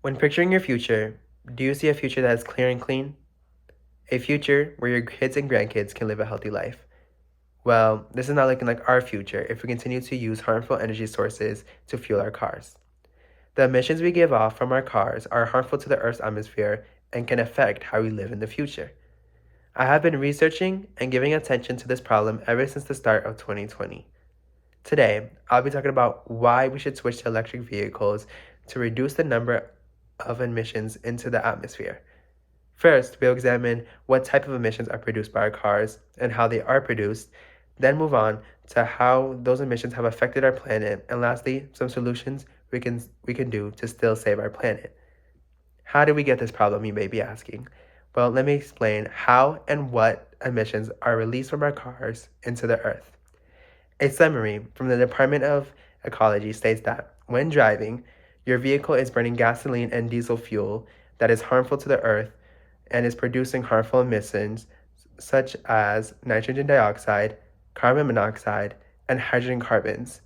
When picturing your future, do you see a future that is clear and clean? A future where your kids and grandkids can live a healthy life? Well, this is not looking like our future if we continue to use harmful energy sources to fuel our cars. The emissions we give off from our cars are harmful to the Earth's atmosphere and can affect how we live in the future. I have been researching and giving attention to this problem ever since the start of 2020. Today, I'll be talking about why we should switch to electric vehicles to reduce the number of emissions into the atmosphere. First, we'll examine what type of emissions are produced by our cars and how they are produced, then move on to how those emissions have affected our planet, and lastly, some solutions we can do to still save our planet. How do we get this problem, you may be asking? Well, let me explain how and what emissions are released from our cars into the earth. A summary from the Department of Ecology states that when driving, your vehicle is burning gasoline and diesel fuel that is harmful to the earth and is producing harmful emissions such as nitrogen dioxide, carbon monoxide, and hydrogen carbons.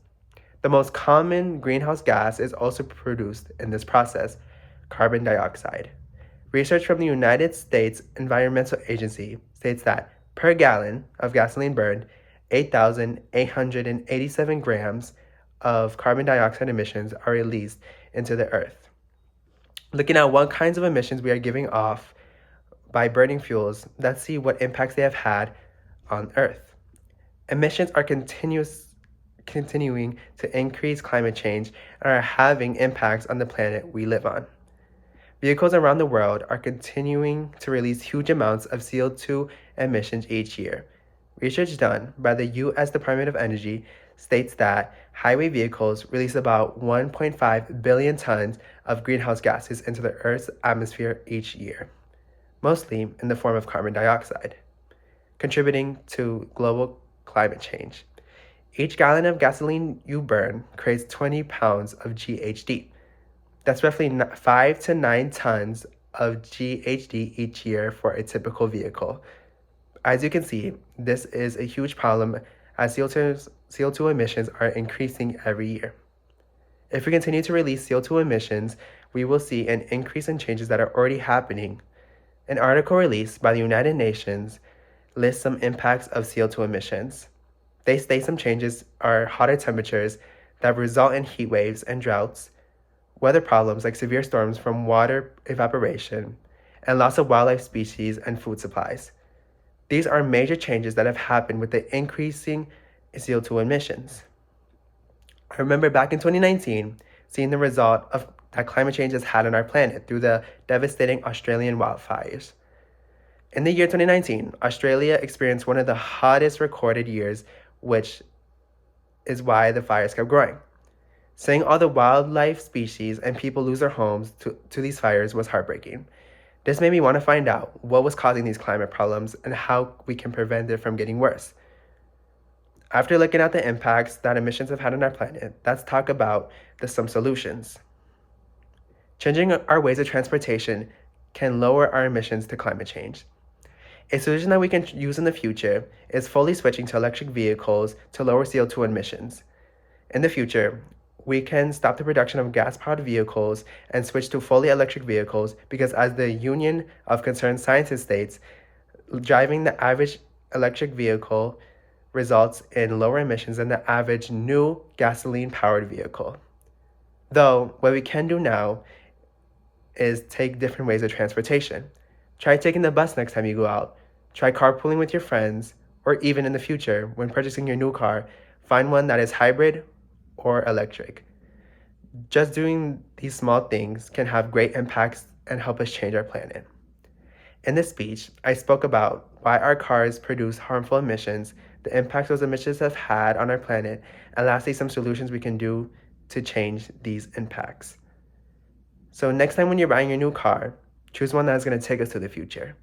The most common greenhouse gas is also produced in this process, carbon dioxide. Research from the United States Environmental Agency states that per gallon of gasoline burned, 8,887 grams of carbon dioxide emissions are released into the earth. Looking at what kinds of emissions we are giving off by burning fuels, let's see what impacts they have had on Earth. Emissions are continuing to increase climate change and are having impacts on the planet we live on. Vehicles around the world are continuing to release huge amounts of CO2 emissions each year. Research done by the U.S. Department of Energy states that highway vehicles release about 1.5 billion tons of greenhouse gases into the Earth's atmosphere each year, mostly in the form of carbon dioxide, contributing to global climate change. Each gallon of gasoline you burn creates 20 pounds of GHG. That's roughly 5 to 9 tons of GHG each year for a typical vehicle. As you can see, this is a huge problem as CO2 emissions are increasing every year. If we continue to release CO2 emissions, we will see an increase in changes that are already happening. An article released by the United Nations lists some impacts of CO2 emissions. They state some changes are hotter temperatures that result in heat waves and droughts, weather problems like severe storms from water evaporation, and loss of wildlife species and food supplies. These are major changes that have happened with the increasing CO2 emissions. I remember back in 2019 seeing the result of that climate change has had on our planet through the devastating Australian wildfires. In the year 2019, Australia experienced one of the hottest recorded years, which is why the fires kept growing. Seeing all the wildlife species and people lose their homes to these fires was heartbreaking. This made me want to find out what was causing these climate problems and how we can prevent it from getting worse. After looking at the impacts that emissions have had on our planet, let's talk about some solutions. Changing our ways of transportation can lower our emissions to climate change. A solution that we can use in the future is fully switching to electric vehicles to lower CO2 emissions. In the future, we can stop the production of gas-powered vehicles and switch to fully electric vehicles because, as the Union of Concerned Scientists states, driving the average electric vehicle results in lower emissions than the average new gasoline-powered vehicle. Though, what we can do now is take different ways of transportation. Try taking the bus next time you go out. Try carpooling with your friends, or even in the future, when purchasing your new car, find one that is hybrid or electric. Just doing these small things can have great impacts and help us change our planet. In this speech, I spoke about why our cars produce harmful emissions, the impacts those emissions have had on our planet, and lastly, some solutions we can do to change these impacts. So next time when you're buying your new car, choose one that is going to take us to the future,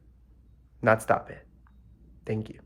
not stop it. Thank you.